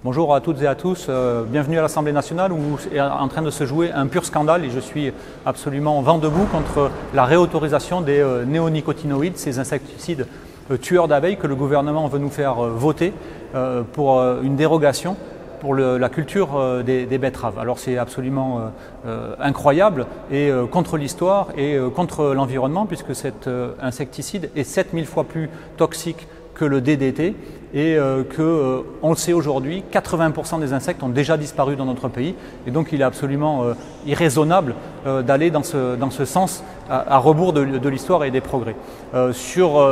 Bonjour à toutes et à tous, bienvenue à l'Assemblée nationale où est en train de se jouer un pur scandale et je suis absolument vent debout contre la réautorisation des néonicotinoïdes, ces insecticides tueurs d'abeilles que le gouvernement veut nous faire voter pour une dérogation pour la culture des betteraves. Alors c'est absolument incroyable et contre l'histoire et contre l'environnement puisque cet insecticide est 7000 fois plus toxique que le DDT et on le sait aujourd'hui, 80% des insectes ont déjà disparu dans notre pays et donc il est absolument irraisonnable d'aller dans ce sens à rebours de l'histoire et des progrès. Sur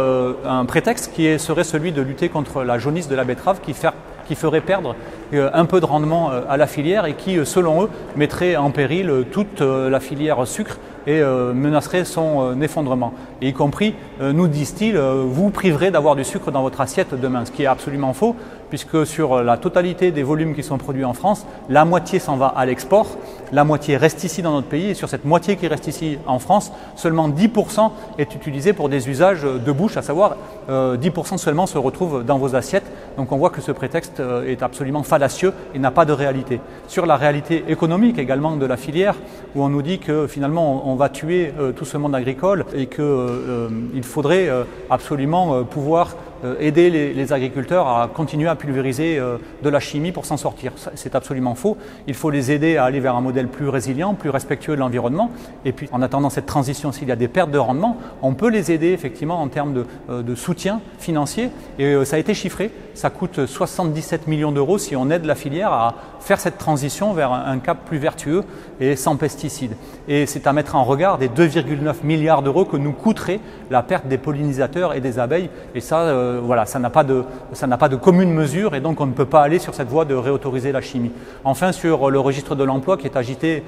un prétexte qui serait celui de lutter contre la jaunisse de la betterave qui ferait perdre un peu de rendement à la filière et qui, selon eux, mettrait en péril toute la filière sucre et menacerait son effondrement. Et y compris, nous disent-ils, vous priverez d'avoir du sucre dans votre assiette demain, ce qui est absolument faux, puisque sur la totalité des volumes qui sont produits en France, la moitié s'en va à l'export, la moitié reste ici dans notre pays, et sur cette moitié qui reste ici en France, seulement 10% est utilisé pour des usages de bouche, à savoir 10% seulement se retrouvent dans vos assiettes. Donc on voit que ce prétexte est absolument fallacieux et n'a pas de réalité. Sur la réalité économique également de la filière, où on nous dit que finalement on va tuer tout ce monde agricole et qu'il faudrait absolument pouvoir aider les agriculteurs à continuer à pulvériser de la chimie pour s'en sortir. C'est absolument faux. Il faut les aider à aller vers un modèle plus résilient, plus respectueux de l'environnement. Et puis en attendant cette transition, s'il y a des pertes de rendement, on peut les aider effectivement en termes de soutien financier. Et ça a été chiffré. Ça coûte 77 millions d'euros si on aide la filière à faire cette transition vers un cap plus vertueux et sans pesticides. Et c'est à mettre en regard des 2,9 milliards d'euros que nous coûterait la perte des pollinisateurs et des abeilles. Et ça, voilà, ça n'a pas de commune mesure et donc on ne peut pas aller sur cette voie de réautoriser la chimie. Enfin, sur le registre de l'emploi qui est agité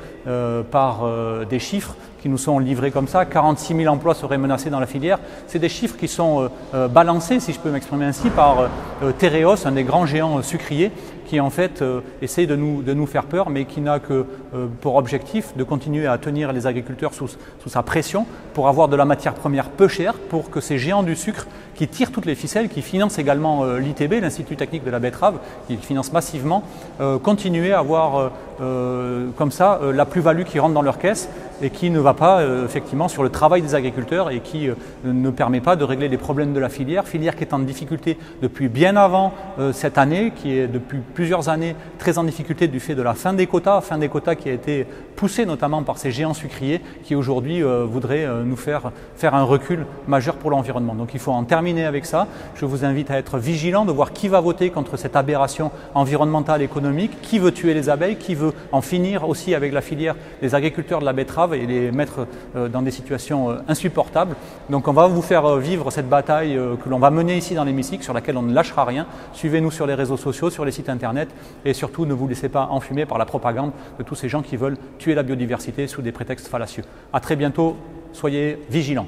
par des chiffres qui nous sont livrés comme ça, 46 000 emplois seraient menacés dans la filière. C'est des chiffres qui sont balancés, si je peux m'exprimer ainsi, par Tereos, un des grands géants sucriers, qui en fait essaye de nous faire peur, mais qui n'a que pour objectif de continuer à tenir les agriculteurs sous sa pression pour avoir de la matière première peu chère, pour que ces géants du sucre qui tirent toutes les ficelles, qui financent également l'ITB, l'Institut technique de la betterave, qui finance massivement, continuer à avoir comme ça la plus-value qui rentre dans leur caisse et qui ne va pas effectivement sur le travail des agriculteurs et qui ne permet pas de régler les problèmes de la filière qui est en difficulté depuis bien avant cette année, qui est depuis plusieurs années très en difficulté du fait de la fin des quotas qui a été poussée notamment par ces géants sucriers qui aujourd'hui voudraient nous faire un recul majeur pour l'environnement. Donc il faut en terminer avec ça. Je vous invite à être vigilant, de voir qui va voter contre cette aberration environnementale économique, qui veut tuer les abeilles, qui veut en finir aussi avec la filière des agriculteurs de la betterave et les mettre dans des situations insupportables. Donc on va vous faire vivre cette bataille que l'on va mener ici dans l'hémicycle, sur laquelle on ne lâchera rien. Suivez-nous sur les réseaux sociaux, sur les sites internet et surtout ne vous laissez pas enfumer par la propagande de tous ces gens qui veulent tuer la biodiversité sous des prétextes fallacieux. À très bientôt, soyez vigilants.